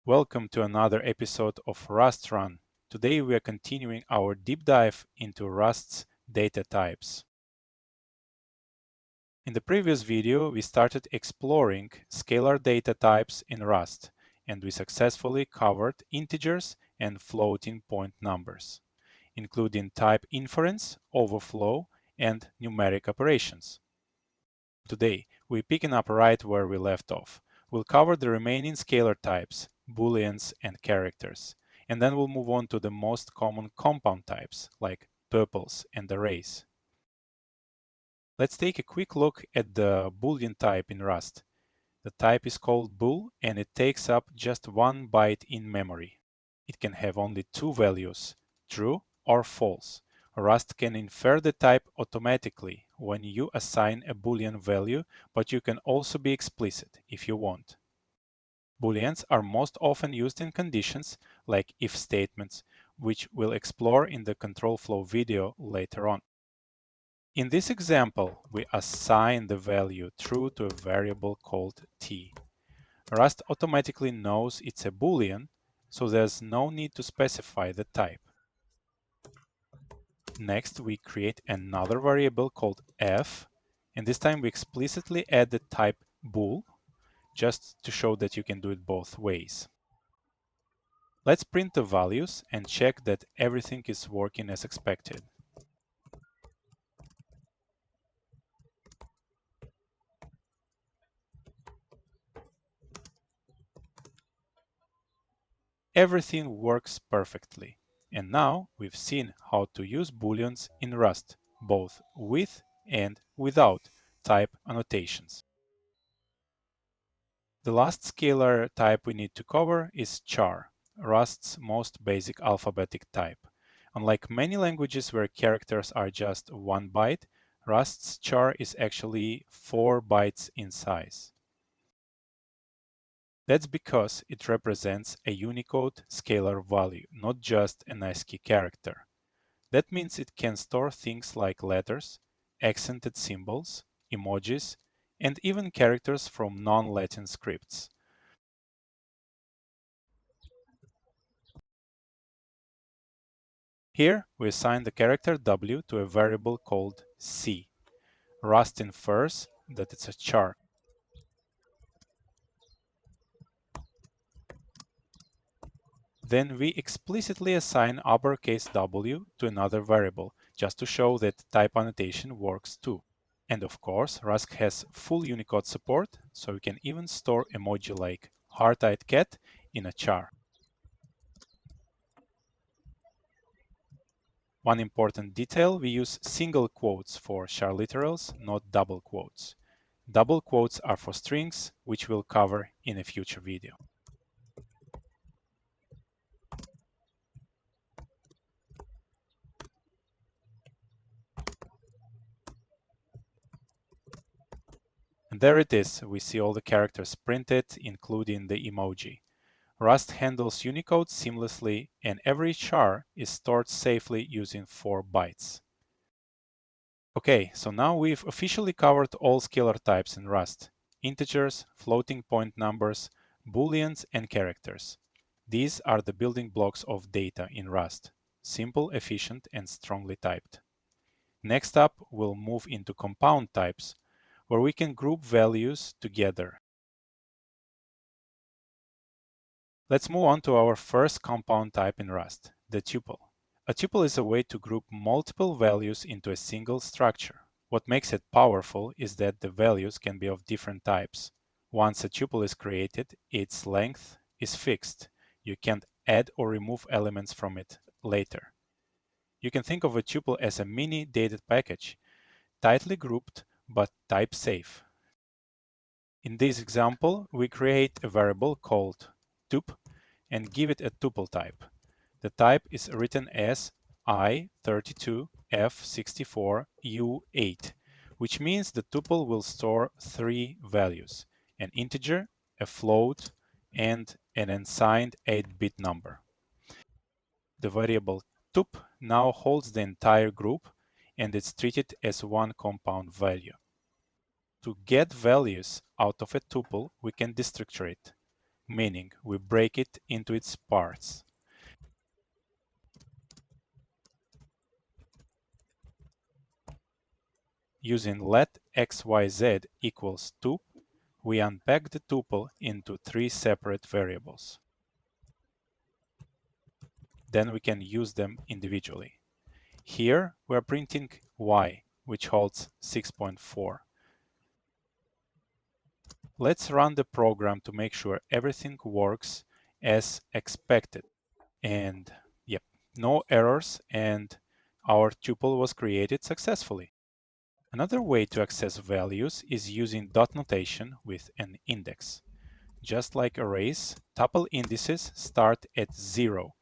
Welcome to another episode of Rust Run. Today we are continuing our deep dive into Rust's data types. In the previous video, we started exploring scalar data types in Rust, and we successfully covered integers and floating point numbers, including type inference, overflow, and numeric operations. Today, we're picking up right where we left off. We'll cover the remaining scalar types, Booleans and characters, and then we'll move on to the most common compound types, like tuples and arrays. Let's take a quick look at the Boolean type in Rust. The type is called bool, and it takes up just 1 byte in memory. It can have only two values, true or false. Rust can infer the type automatically when you assign a Boolean value, but you can also be explicit if you want. Booleans are most often used in conditions like if statements, which we'll explore in the control flow video later on. In this example, we assign the value true to a variable called t. Rust automatically knows it's a Boolean, so there's no need to specify the type. Next, we create another variable called f, and this time we explicitly add the type bool, just to show that you can do it both ways. Let's print the values and check that everything is working as expected. Everything works perfectly. And now we've seen how to use Booleans in Rust, both with and without type annotations. The last scalar type we need to cover is char, Rust's most basic alphabetic type. Unlike many languages where characters are just 1 byte, Rust's char is actually 4 bytes in size. That's because it represents a Unicode scalar value, not just an ASCII character. That means it can store things like letters, accented symbols, emojis, and even characters from non-Latin scripts. Here, we assign the character W to a variable called C. Rust infers that it's a char. Then we explicitly assign uppercase W to another variable, just to show that type annotation works too. And of course, Rust has full Unicode support, so you can even store emoji like heart-eyed cat in a char. One important detail, we use single quotes for char literals, not double quotes. Double quotes are for strings, which we'll cover in a future video. And there it is, we see all the characters printed, including the emoji. Rust handles Unicode seamlessly, and every char is stored safely using 4 bytes. Okay, so now we've officially covered all scalar types in Rust: integers, floating point numbers, Booleans, and characters. These are the building blocks of data in Rust: simple, efficient, and strongly typed. Next up, we'll move into compound types, where we can group values together. Let's move on to our first compound type in Rust, the tuple. A tuple is a way to group multiple values into a single structure. What makes it powerful is that the values can be of different types. Once a tuple is created, its length is fixed. You can't add or remove elements from it later. You can think of a tuple as a mini data package, tightly grouped but type safe. In this example, we create a variable called tup and give it a tuple type. The type is written as i32f64u8, which means the tuple will store 3 values: an integer, a float, and an unsigned 8-bit number. The variable tup now holds the entire group, and it's treated as one compound value. To get values out of a tuple, we can destructure it. meaning we break it into its parts. Using let xyz equals tup, we unpack the tuple into 3 separate variables. Then we can use them individually. Here we are printing y, which holds 6.4. Let's run the program to make sure everything works as expected. And yep, no errors, and our tuple was created successfully. Another way to access values is using dot notation with an index. Just like arrays, tuple indices start at 0.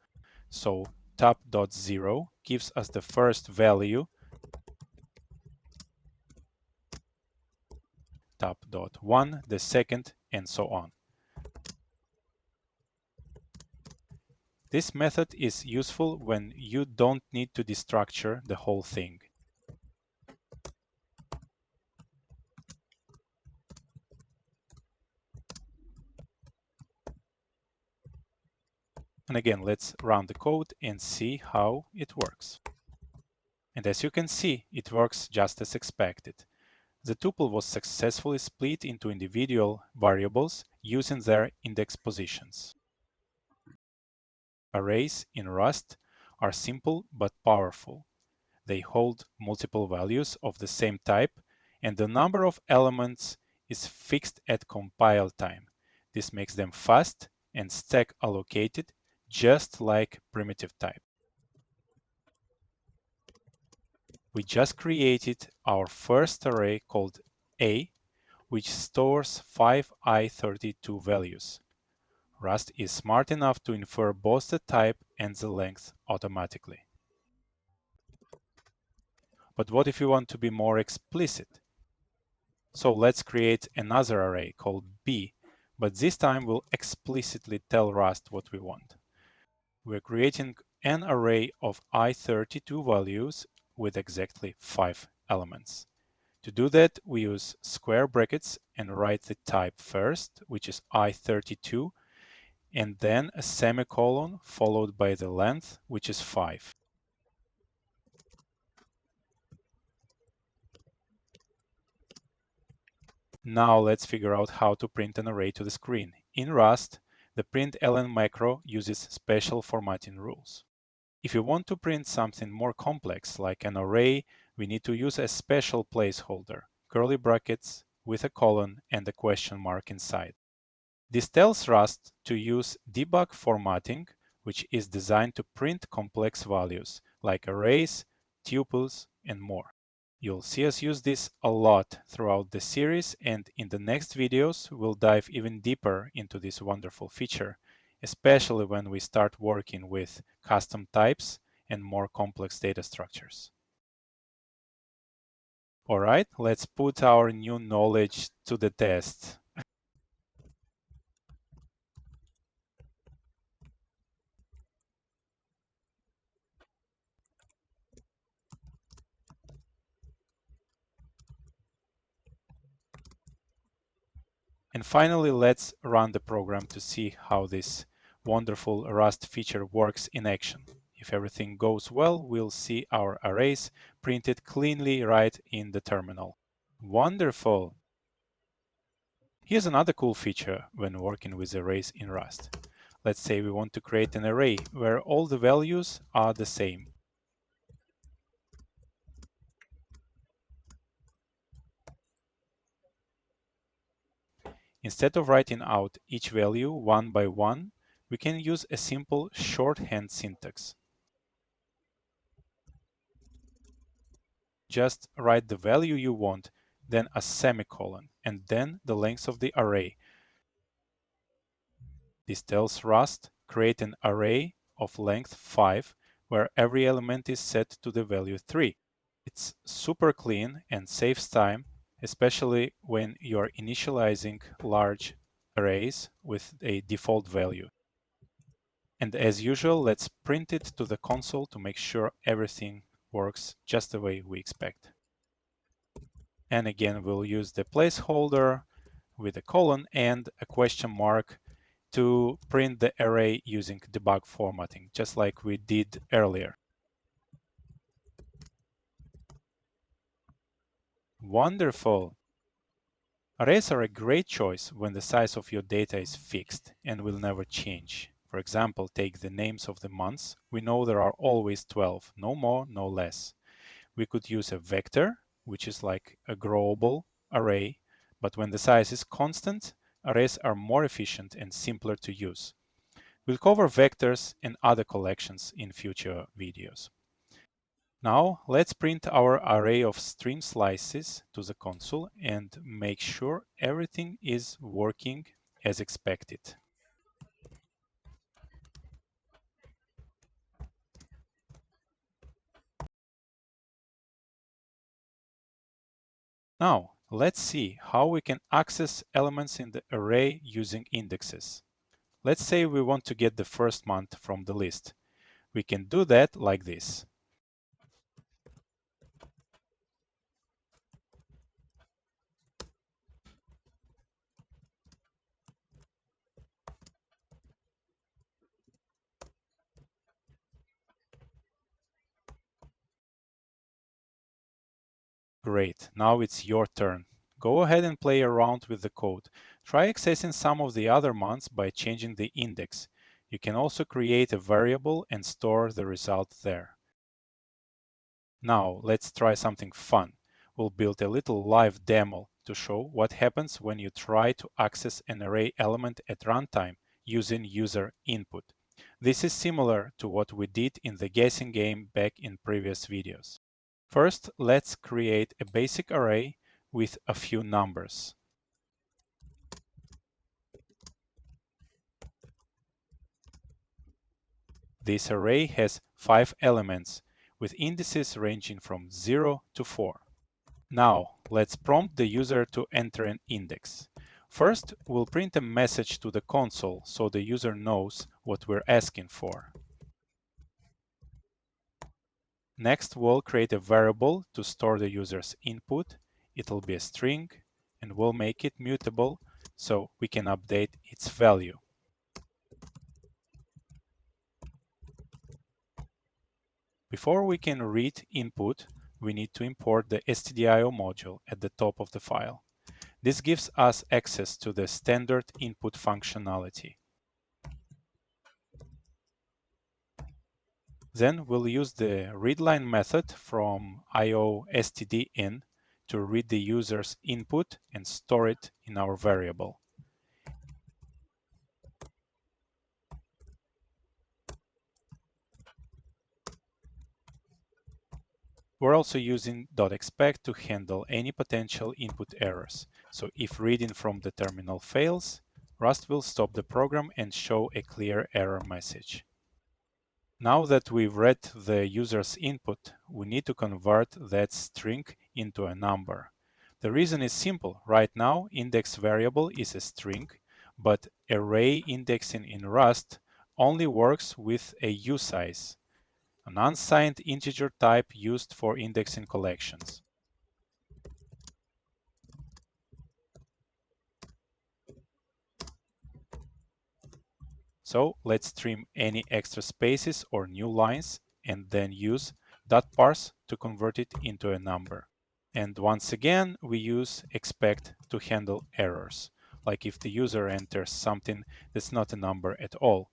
So tup.0 gives us the first value, tup.1 the second, and so on. This method is useful when you don't need to destructure the whole thing. And again, let's run the code and see how it works. And as you can see, it works just as expected. The tuple was successfully split into individual variables using their index positions. Arrays in Rust are simple but powerful. They hold multiple values of the same type, and the number of elements is fixed at compile time. This makes them fast and stack allocated, just like primitive type. We just created our first array called A, which stores 5 I32 values. Rust is smart enough to infer both the type and the length automatically. But what if you want to be more explicit? So let's create another array called B, but this time we'll explicitly tell Rust what we want. We're creating an array of I32 values with exactly 5 elements. To do that, we use square brackets and write the type first, which is I32, and then a semicolon followed by the length, which is 5. Now let's figure out how to print an array to the screen. In Rust, the println macro uses special formatting rules. If you want to print something more complex, like an array, we need to use a special placeholder, curly brackets with a colon and a question mark inside. This tells Rust to use debug formatting, which is designed to print complex values like arrays, tuples, and more. You'll see us use this a lot throughout the series, and in the next videos, we'll dive even deeper into this wonderful feature, especially when we start working with custom types and more complex data structures. All right, let's put our new knowledge to the test. And finally, let's run the program to see how this wonderful Rust feature works in action. If everything goes well, we'll see our arrays printed cleanly right in the terminal. Wonderful! Here's another cool feature when working with arrays in Rust. Let's say we want to create an array where all the values are the same. Instead of writing out each value one by one, we can use a simple shorthand syntax. Just write the value you want, then a semicolon, and then the length of the array. This tells Rust, create an array of length 5, where every element is set to the value 3. It's super clean and saves time, especially when you're initializing large arrays with a default value. And as usual, let's print it to the console to make sure everything works just the way we expect. And again, we'll use the placeholder with a colon and a question mark to print the array using debug formatting, just like we did earlier. Wonderful! Arrays are a great choice when the size of your data is fixed and will never change. For example, take the names of the months. We know there are always 12, no more, no less. We could use a vector, which is like a growable array, but when the size is constant, arrays are more efficient and simpler to use. We'll cover vectors and other collections in future videos. Now let's print our array of string slices to the console and make sure everything is working as expected. Now let's see how we can access elements in the array using indexes. Let's say we want to get the first month from the list. We can do that like this. Great, now it's your turn. Go ahead and play around with the code. Try accessing some of the other months by changing the index. You can also create a variable and store the result there. Now let's try something fun. We'll build a little live demo to show what happens when you try to access an array element at runtime using user input. This is similar to what we did in the guessing game back in previous videos. First, let's create a basic array with a few numbers. This array has 5 elements with indices ranging from 0 to 4. Now, let's prompt the user to enter an index. First, we'll print a message to the console so the user knows what we're asking for. Next, we'll create a variable to store the user's input. It'll be a string, and we'll make it mutable so we can update its value. Before we can read input, we need to import the stdio module at the top of the file. This gives us access to the standard input functionality. Then we'll use the readline method from iostdin to read the user's input and store it in our variable. We're also using .expect to handle any potential input errors. So if reading from the terminal fails, Rust will stop the program and show a clear error message. Now that we've read the user's input, we need to convert that string into a number. The reason is simple. Right now, index variable is a string, but array indexing in Rust only works with a usize, an unsigned integer type used for indexing collections. So let's trim any extra spaces or new lines and then use .parse to convert it into a number. And once again, we use expect to handle errors, like if the user enters something that's not a number at all.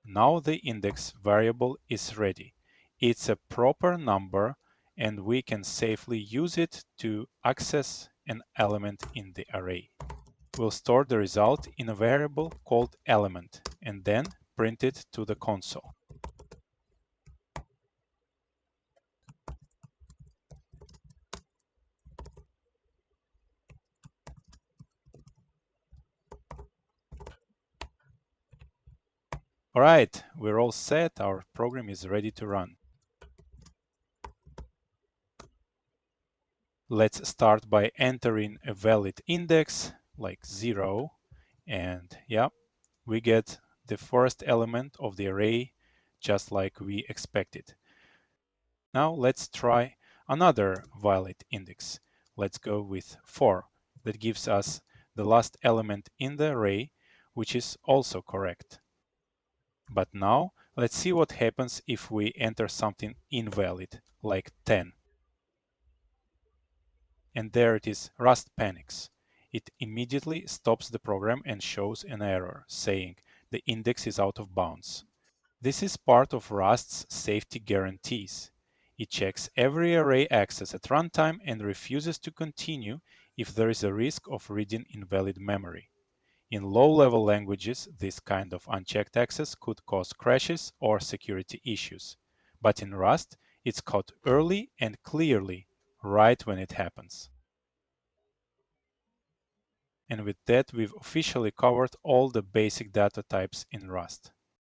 Now the index variable is ready. It's a proper number and we can safely use it to access an element in the array. We'll store the result in a variable called element and then print it to the console. All right, we're all set. Our program is ready to run. Let's start by entering a valid index like 0. And yeah, we get the first element of the array just like we expected. Now let's try another valid index. Let's go with 4. That gives us the last element in the array. which is also correct. But now let's see what happens if we enter something invalid, like 10. And there it is, Rust panics. It immediately stops the program and shows an error saying the index is out of bounds. This is part of Rust's safety guarantees. It checks every array access at runtime and refuses to continue if there is a risk of reading invalid memory. In low-level languages, this kind of unchecked access could cause crashes or security issues. But in Rust, it's caught early and clearly, right when it happens. And with that, we've officially covered all the basic data types in Rust.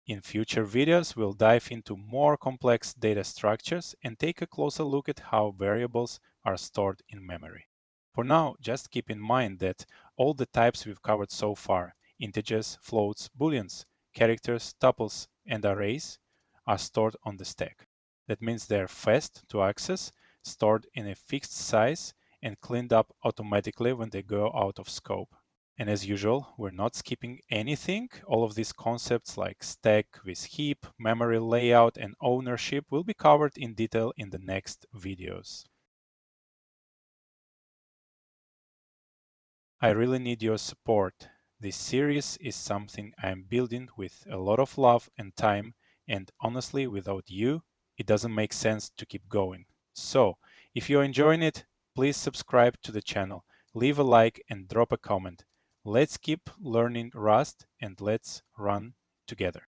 In future videos, we'll dive into more complex data structures and take a closer look at how variables are stored in memory. For now, just keep in mind that all the types we've covered so far, integers, floats, booleans, characters, tuples, and arrays, are stored on the stack. That means they're fast to access, stored in a fixed size, and cleaned up automatically when they go out of scope. And as usual, we're not skipping anything. All of these concepts like stack with heap, memory layout, and ownership will be covered in detail in the next videos. I really need your support. This series is something I'm building with a lot of love and time, and honestly, without you, it doesn't make sense to keep going. So, if you're enjoying it, please subscribe to the channel, leave a like, and drop a comment. Let's keep learning Rust and let's run together.